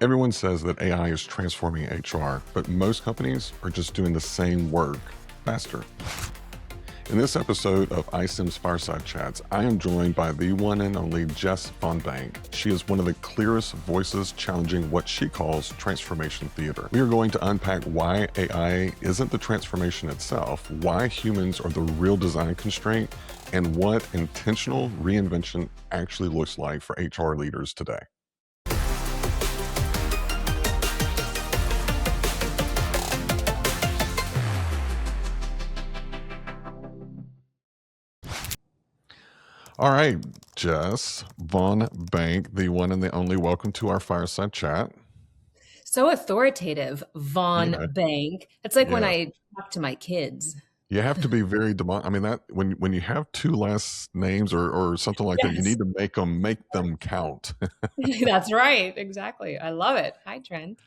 Everyone says that AI is transforming HR, but most companies are just doing the same work faster. In this episode of iCIMS Fireside Chats, I am joined by the one and only Jess VonBank. She is one of the clearest voices challenging what she calls transformation theater. We are going to unpack why AI isn't the transformation itself, why humans are the real design constraint, and what intentional reinvention actually looks like for HR leaders today. All right, Jess VonBank, the one and the only. Welcome to our Fireside Chat. So authoritative, VonBank. It's like when I talk to my kids. You have to be very I mean, that when you have two last names or something like that, you need to make them count. That's right. Exactly. I love it. Hi, Trent.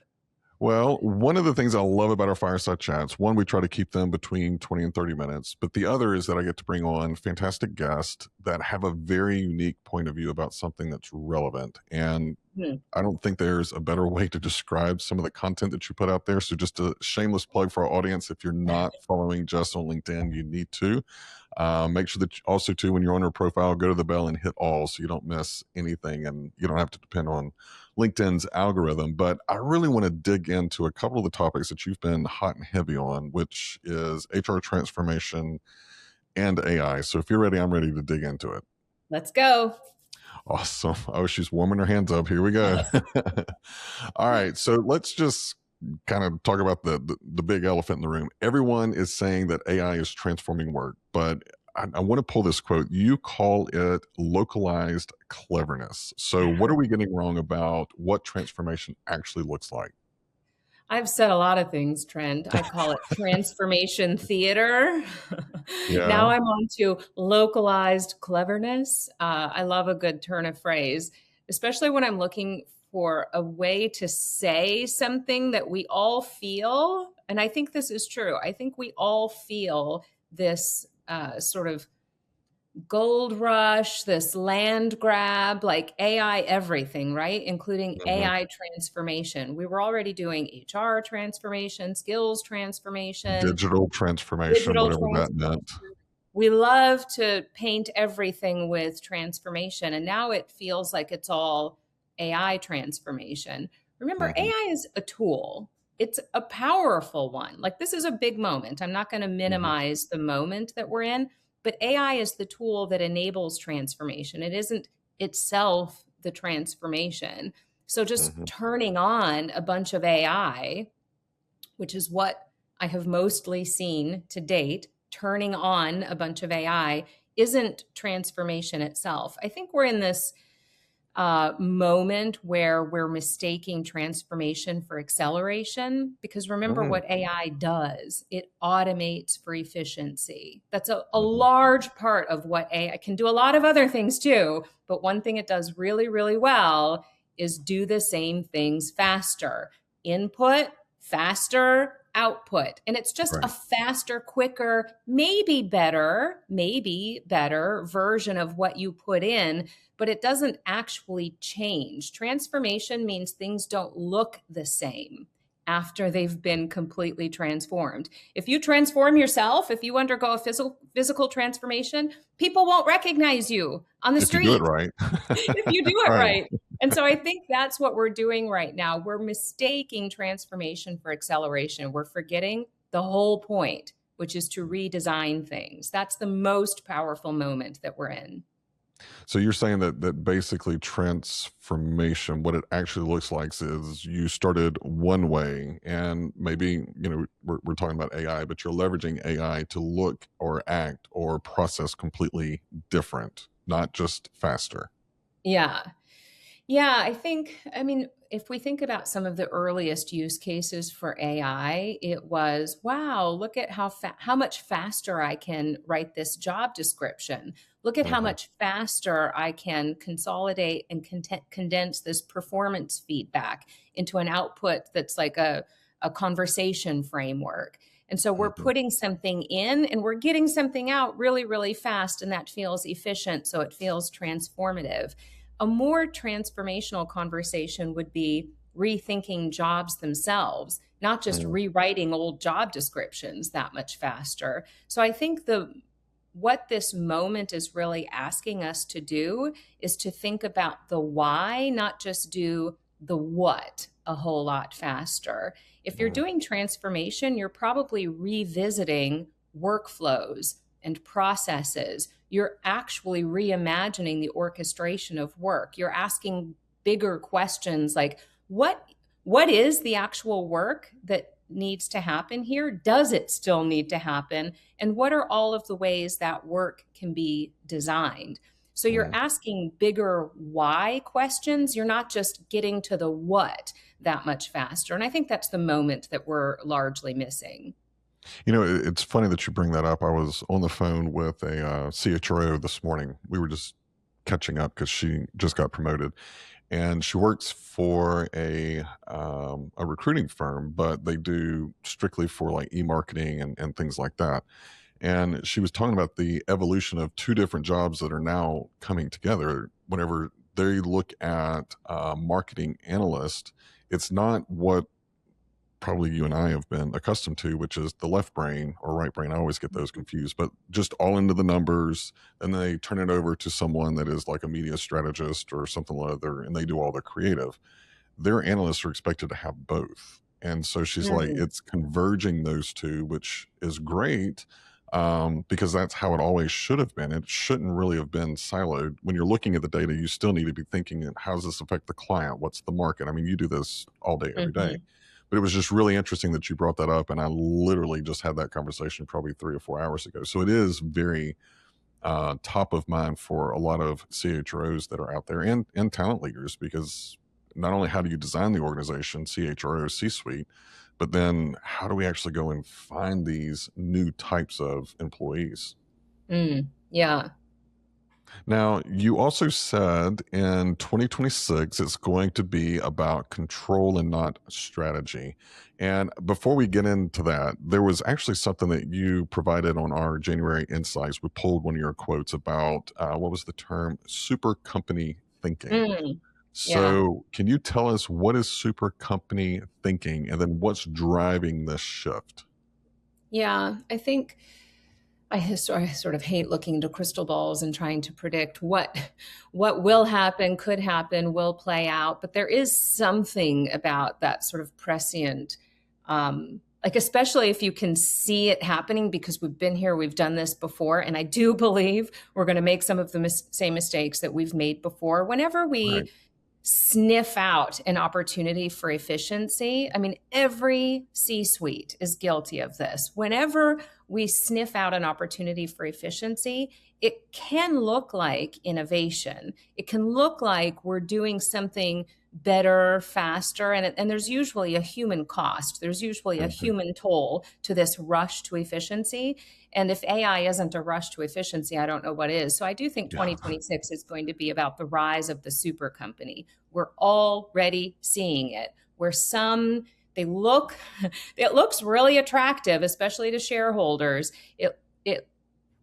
Well, one of the things I love about our Fireside Chats, one, we try to keep them between 20 and 30 minutes, but the other is that I get to bring on fantastic guests that have a very unique point of view about something that's relevant. And I don't think there's a better way to describe some of the content that you put out there. So just a shameless plug for our audience. If you're not following Jess on LinkedIn, you need to. Make sure that also, too, when you're on her profile, go to the bell and hit all so you don't miss anything and you don't have to depend on LinkedIn's algorithm. But I really want to dig into a couple of the topics that you've been hot and heavy on, which is HR transformation and AI. So if you're ready, I'm ready to dig into it. Let's go. Awesome. Oh, she's warming her hands up. Here we go. All right. So let's just kind of talk about the big elephant in the room. Everyone is saying that AI is transforming work, but I want to pull this quote. You call it localized cleverness. So what are we getting wrong about what transformation actually looks like? I've said a lot of things, Trent. I call it transformation theater. Now I'm on to localized cleverness. I love a good turn of phrase, especially when I'm looking for a way to say something that we all feel. And I think this is true. I think we all feel this sort of gold rush, this land grab, like AI everything, right? Including AI transformation. We were already doing HR transformation, skills transformation, digital transformation, whatever that meant. We love to paint everything with transformation, and now it feels like it's all AI transformation. Remember, AI is a tool. It's a powerful one. Like, this is a big moment. I'm not going to minimize the moment that we're in, but AI is the tool that enables transformation. It isn't itself the transformation. So just turning on a bunch of AI, which is what I have mostly seen to date, turning on a bunch of AI isn't transformation itself. I think we're in this moment where we're mistaking transformation for acceleration, because remember what AI does. It automates for efficiency. That's a large part of what AI can do. A lot of other things too, but one thing it does really, really well is do the same things faster. Input, faster, output. And it's just a faster, quicker, maybe better version of what you put in, but it doesn't actually change. Transformation means things don't look the same after they've been completely transformed. If you transform yourself, if you undergo a physical transformation, people won't recognize you on the street. If you do it right. If you do it right. And so I think that's what we're doing right now. We're mistaking transformation for acceleration. We're forgetting the whole point, which is to redesign things. That's the most powerful moment that we're in. So you're saying that basically transformation, what it actually looks like is you started one way, and maybe, we're talking about AI, but you're leveraging AI to look or act or process completely different, not just faster. Yeah, if we think about some of the earliest use cases for AI, it was, wow, look at how much faster I can write this job description. Look at how much faster I can consolidate and condense this performance feedback into an output that's like a conversation framework. And so we're putting something in and we're getting something out really, really fast, and that feels efficient, so it feels transformative. A more transformational conversation would be, rethinking jobs themselves, not just Mm, rewriting old job descriptions that much faster. So I think the what this moment is really asking us to do is to think about the why, not just do the what a whole lot faster. If you're mm, doing transformation, you're probably revisiting workflows and processes. You're actually reimagining the orchestration of work. You're asking bigger questions like what is the actual work that needs to happen here? Does it still need to happen? And what are all of the ways that work can be designed? So you're mm. asking bigger why questions. You're not just getting to the what that much faster. And I think that's the moment that we're largely missing. It's funny that you bring that up. I was on the phone with a CHRO this morning. We were just catching up because she just got promoted, and she works for a recruiting firm, but they do strictly for like e-marketing and things like that. And she was talking about the evolution of two different jobs that are now coming together. Whenever they look at marketing analyst, it's not what probably you and I have been accustomed to, which is the left brain or right brain. I always get those confused, but just all into the numbers. And they turn it over to someone that is like a media strategist or something like that, and they do all the creative. Their analysts are expected to have both. And so she's like, Mm, it's converging those two, which is great, because that's how it always should have been. It shouldn't really have been siloed. When you're looking at the data, you still need to be thinking, how does this affect the client? What's the market? I mean, you do this all day, every day. mhm. But it was just really interesting that you brought that up. And I literally just had that conversation probably 3 or 4 hours ago. So it is very top of mind for a lot of CHROs that are out there and talent leaders, because not only how do you design the organization, CHRO, C suite, but then how do we actually go and find these new types of employees? Yeah. Now, you also said in 2026, it's going to be about control and not strategy. And before we get into that, there was actually something that you provided on our January Insights. We pulled one of your quotes about what was the term? Super company thinking. Mm, yeah. So, can you tell us what is super company thinking and then what's driving this shift? Yeah. I think I sort of hate looking into crystal balls and trying to predict what will happen, could happen, will play out. But there is something about that sort of prescient, like especially if you can see it happening because we've been here, we've done this before, and I do believe we're going to make some of the same mistakes that we've made before. Whenever Right. we sniff out an opportunity for efficiency. I mean, every C suite is guilty of this. Whenever we sniff out an opportunity for efficiency, it can look like innovation. It can look like we're doing something better, faster, and there's usually a human cost. There's usually a Mhm. human toll to this rush to efficiency. And if AI isn't a rush to efficiency, I don't know what is. So I do think Yeah. 2026 is going to be about the rise of the super company. We're already seeing it. Where some they look it looks really attractive, especially to shareholders. It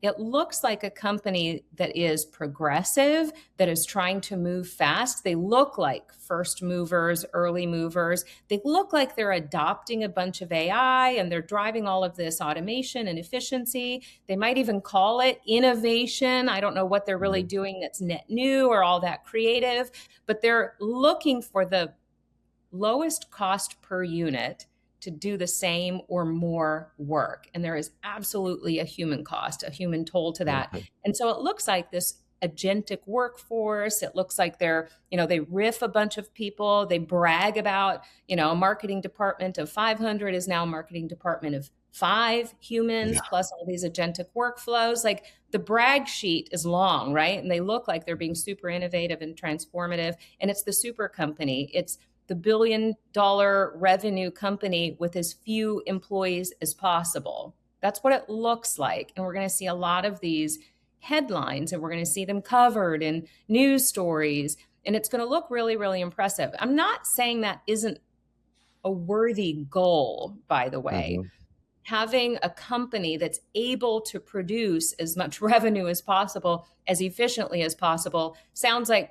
it looks like a company that is progressive, that is trying to move fast. They look like first movers, early movers. They look like they're adopting a bunch of AI and they're driving all of this automation and efficiency. They might even call it innovation. I don't know what they're really Mhm. doing that's net new or all that creative, but they're looking for the lowest cost per unit to do the same or more work. And there is absolutely a human cost, a human toll to that. Okay. And so it looks like this agentic workforce. It looks like they riff a bunch of people. They brag about, a marketing department of 500 is now a marketing department of 5 humans Yeah. plus all these agentic workflows. Like the brag sheet is long, right? And they look like they're being super innovative and transformative. And it's the super company. It's the $1 billion revenue company with as few employees as possible. That's what it looks like. And we're going to see a lot of these headlines and we're going to see them covered in news stories. And it's going to look really, really impressive. I'm not saying that isn't a worthy goal, by the way. Mhm. Having a company that's able to produce as much revenue as possible, as efficiently as possible, sounds like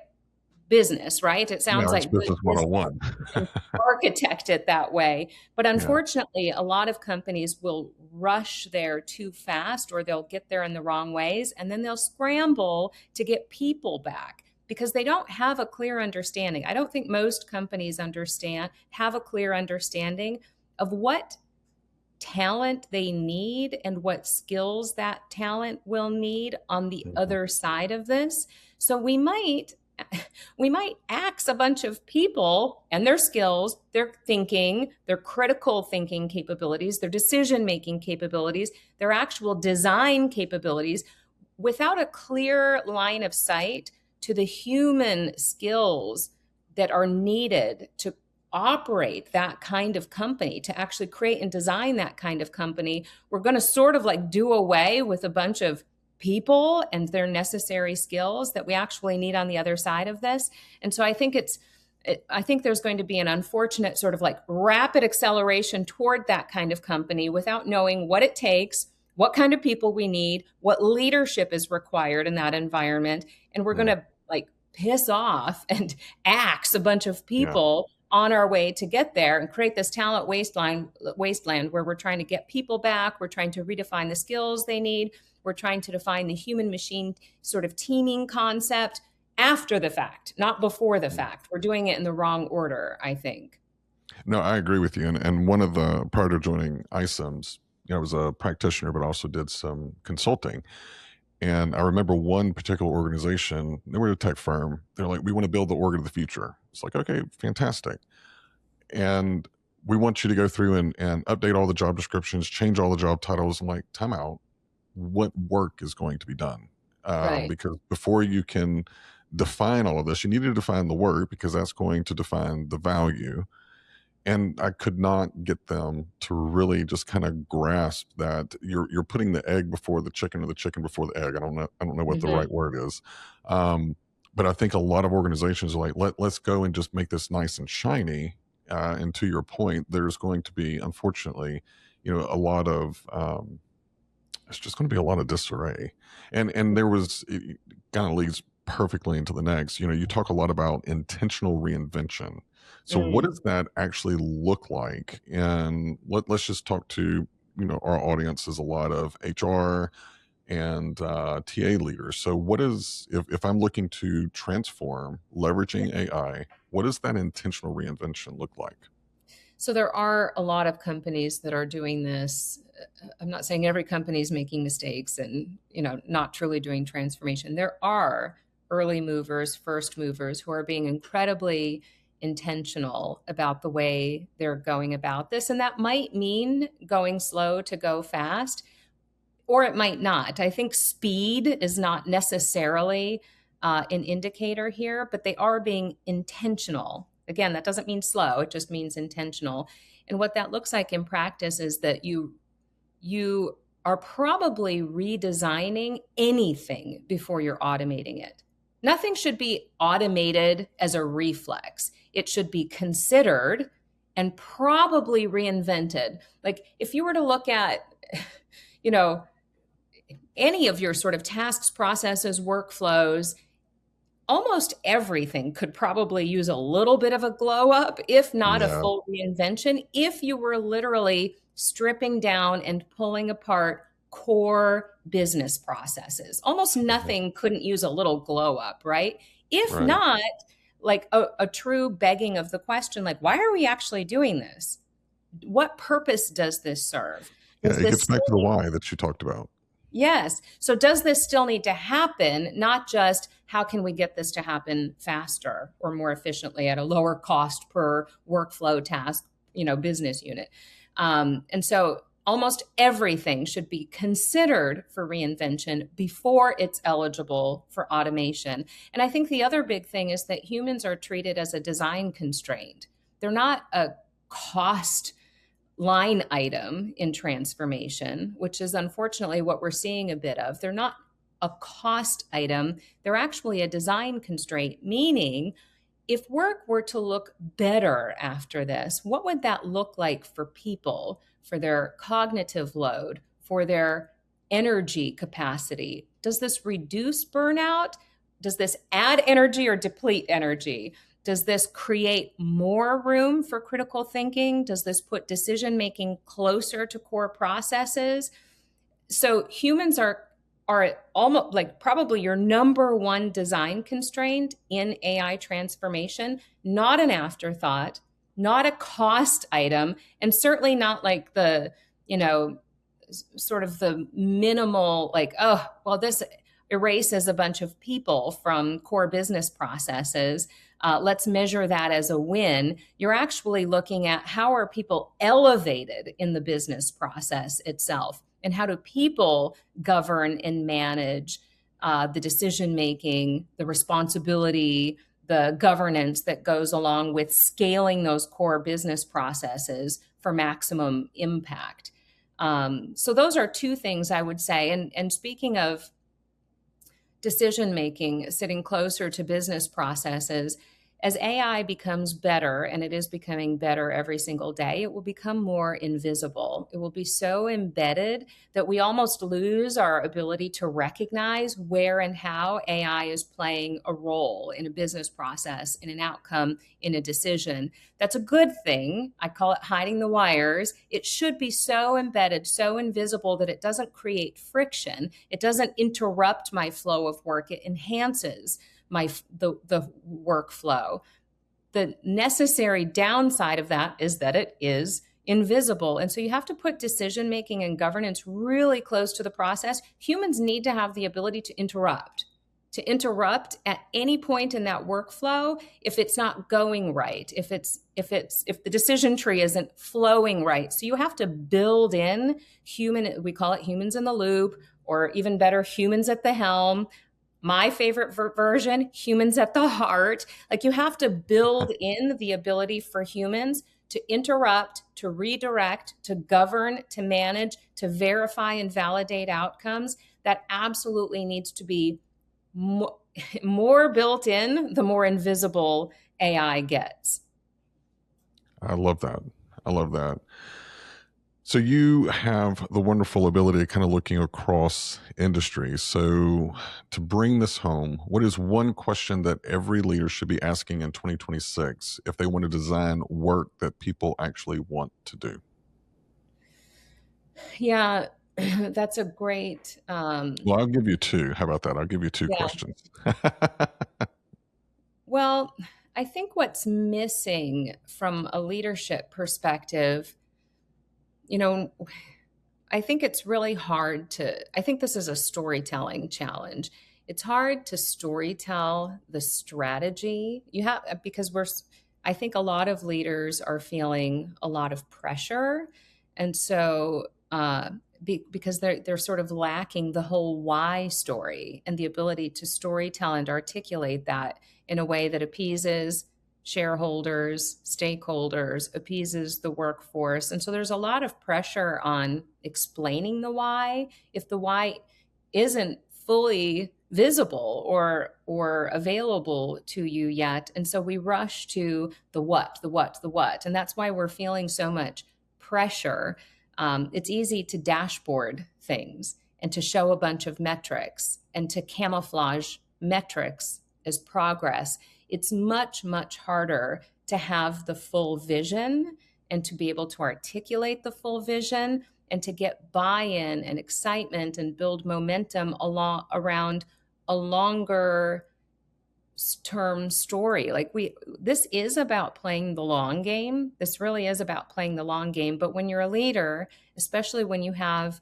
business, right? It sounds Yeah, it's like good business business 101. can architect it that way. But Yeah. unfortunately, a lot of companies will rush there too fast, or they'll get there in the wrong ways, and then they'll scramble to get people back because they don't have a clear understanding. I don't think most companies have a clear understanding of what talent they need and what skills that talent will need on the Mhm. other side of this. So we might axe a bunch of people and their skills, their thinking, their critical thinking capabilities, their decision making capabilities, their actual design capabilities without a clear line of sight to the human skills that are needed to operate that kind of company, to actually create and design that kind of company. We're going to sort of like do away with a bunch of people and their necessary skills that we actually need on the other side of this. And so I think there's going to be an unfortunate sort of like rapid acceleration toward that kind of company without knowing what it takes, what kind of people we need, what leadership is required in that environment. And we're going Mm. to like piss off and axe a bunch of Yeah. people on our way to get there and create this talent wasteland where we're trying to get people back. We're trying to redefine the skills they need. We're trying to define the human machine sort of teaming concept after the fact, not before the Mm. fact. We're doing it in the wrong order, I think. No, I agree with you. And one of the, prior to joining iCIMS, I was a practitioner, but also did some consulting. And I remember one particular organization, they were a tech firm. They're like, we want to build the org of the future. It's like, okay, fantastic. And we want you to go through and update all the job descriptions, change all the job titles. I'm like, time out. What work is going to be done? Right. Because before you can define all of this, you need to define the work because that's going to define the value. And I could not get them to really just kind of grasp that you're putting the egg before the chicken or the chicken before the egg. I don't know what the Mm-hmm. right word is. But I think a lot of organizations are like, let's go and just make this nice and shiny. And to your point, there's going to be, unfortunately, a lot of it's just going to be a lot of disarray. And there was, it kind of leads perfectly into the next. You talk a lot about intentional reinvention. So what Mm. does that actually look like? And let's just talk to our audience is a lot of HR and TA leaders. So what is, if I'm looking to transform leveraging AI, what does that intentional reinvention look like? So there are a lot of companies that are doing this. I'm not saying every company is making mistakes and, not truly doing transformation. There are early movers, first movers who are being incredibly intentional about the way they're going about this. And that might mean going slow to go fast, or it might not. I think speed is not necessarily an indicator here, but they are being intentional. Again, that doesn't mean slow, it just means intentional. And what that looks like in practice is that you are probably redesigning anything before you're automating it. Nothing should be automated as a reflex. It should be considered and probably reinvented. Like if you were to look at, you know, any of your sort of tasks, processes, workflows, almost everything could probably use a little bit of a glow up, if not a Yeah. full reinvention, if you were literally stripping down and pulling apart core business processes. Almost Mhm. nothing couldn't use a little glow up, right? If Right. not, like a true begging of the question, like, why are we actually doing this? What purpose does this serve? Yeah. Does It this gets back still to the why that you talked about. Yes. So does this still need to happen? Not just how can we get this to happen faster or more efficiently at a lower cost per workflow task, business unit. And so almost everything should be considered for reinvention before it's eligible for automation. And I think the other big thing is that humans are treated as a design constraint. They're not a cost line item in transformation, which is unfortunately what we're seeing a bit of. They're not a cost item, they're actually a design constraint, meaning if work were to look better after this, what would that look like for people, for their cognitive load, for their energy capacity? Does this reduce burnout? does this add energy or deplete energy? Does this create more room for critical thinking? Does this put decision making closer to core processes? So humans are almost like probably your number one design constraint in AI transformation, not an afterthought, not a cost item, and certainly not like the, you know, sort of the minimal, like, oh, well, this erases a bunch of people from core business processes. Let's measure that as a win. You're actually looking at how are people elevated in the business process itself, and how do people govern and manage the decision making, the responsibility, the governance that goes along with scaling those core business processes for maximum impact. So those are two things I would say. And speaking of decision making, sitting closer to business processes, as AI becomes better, and it is becoming better every single day, it will become more invisible. It will be so embedded that we almost lose our ability to recognize where and how AI is playing a role in a business process, in an outcome, in a decision. That's a good thing. I call it hiding the wires. It should be so embedded, so invisible that it doesn't create friction. It doesn't interrupt my flow of work. It enhances the workflow. The necessary downside of that is that it is invisible. And so you have to put decision making and governance really close to the process. Humans need to have the ability to interrupt at any point in that workflow if it's not going right, if the decision tree isn't flowing right. So you have to build in human, we call it humans in the loop, or even better, humans at the helm. My favorite version, humans at the heart. Like, you have to build in the ability for humans to interrupt, to redirect, to govern, to manage, to verify and validate outcomes. That absolutely needs to be more built in, the more invisible AI gets. I love that. I love that. So you have the wonderful ability of kind of looking across industries. So to bring this home, what is one question that every leader should be asking in 2026 if they want to design work that people actually want to do? Yeah, that's a great. Well, I'll give you two. How about that? I'll give you two Yeah. questions. Well, I think what's missing from a leadership perspective, you know, I think it's really hard I think this is a storytelling challenge. It's hard to storytell the strategy. Because I think a lot of leaders are feeling a lot of pressure. And so, because they're sort of lacking the whole why story and the ability to storytell and articulate that in a way that appeases shareholders, stakeholders, appeases the workforce. And so there's a lot of pressure on explaining the why. If the why isn't fully visible or available to you yet, and so we rush to the what. And that's why we're feeling so much pressure. It's easy to dashboard things and to show a bunch of metrics and to camouflage metrics as progress. It's much, much harder to have the full vision and to be able to articulate the full vision and to get buy-in and excitement and build momentum around a longer term story. Like, this is about playing the long game. This really is about playing the long game. But when you're a leader, especially when you have,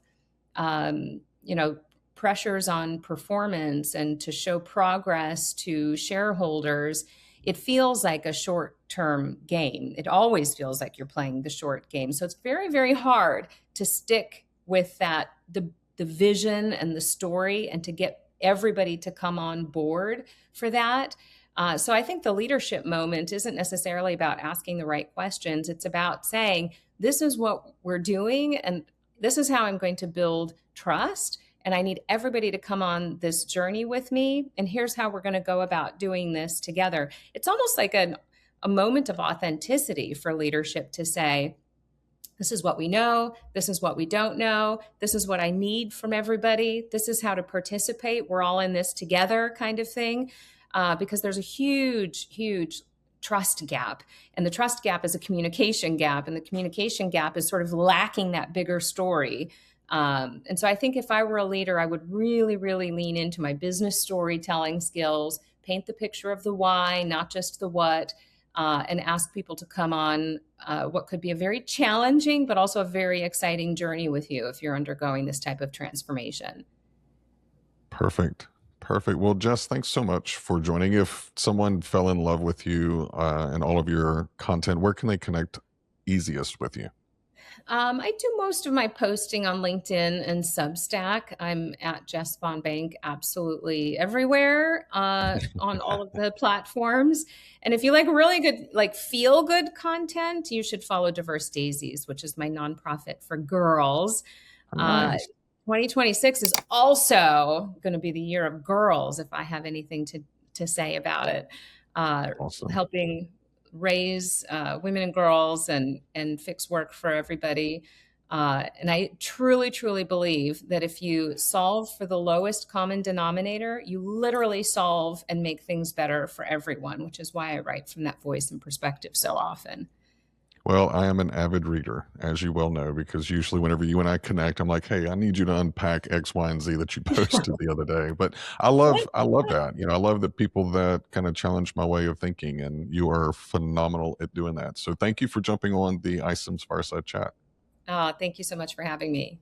pressures on performance and to show progress to shareholders, it feels like a short-term game. It always feels like you're playing the short game. So it's very, very hard to stick with that, the vision and the story, and to get everybody to come on board for that. So I think the leadership moment isn't necessarily about asking the right questions. It's about saying, this is what we're doing, and this is how I'm going to build trust. And I need everybody to come on this journey with me. And here's how we're going to go about doing this together. It's almost like a moment of authenticity for leadership to say, This is what we know. This is what we don't know. This is what I need from everybody. This is how to participate. We're all in this together, kind of thing. Because there's a huge trust gap. And the trust gap is a communication gap. And the communication gap is sort of lacking that bigger story. And so I think if I were a leader, I would really lean into my business storytelling skills, paint the picture of the why, not just the what, and ask people to come on what could be a very challenging, but also a very exciting journey with you if you're undergoing this type of transformation. Perfect. Perfect. Well, Jess, thanks so much for joining. If someone fell in love with you and all of your content, where can they connect easiest with you? I do most of my posting on LinkedIn and Substack. I'm at Jess VonBank absolutely everywhere on all of the platforms. And if you like really good, like feel good content, you should follow Diverse Daisies, which is my nonprofit for girls. Uh, Nice. 2026 is also going to be the year of girls, if I have anything to say about it. Awesome. Helping raise women and girls and fix work for everybody. And I truly believe that if you solve for the lowest common denominator, you literally solve and make things better for everyone, which is why I write from that voice and perspective so often. Well, I am an avid reader, as you well know, because usually whenever you and I connect, I'm like, "Hey, I need you to unpack X, Y, and Z that you posted the other day." But I love that. I love the people that kind of challenge my way of thinking, and you are phenomenal at doing that. So thank you for jumping on the iCIMS Fireside Chat. Thank you so much for having me.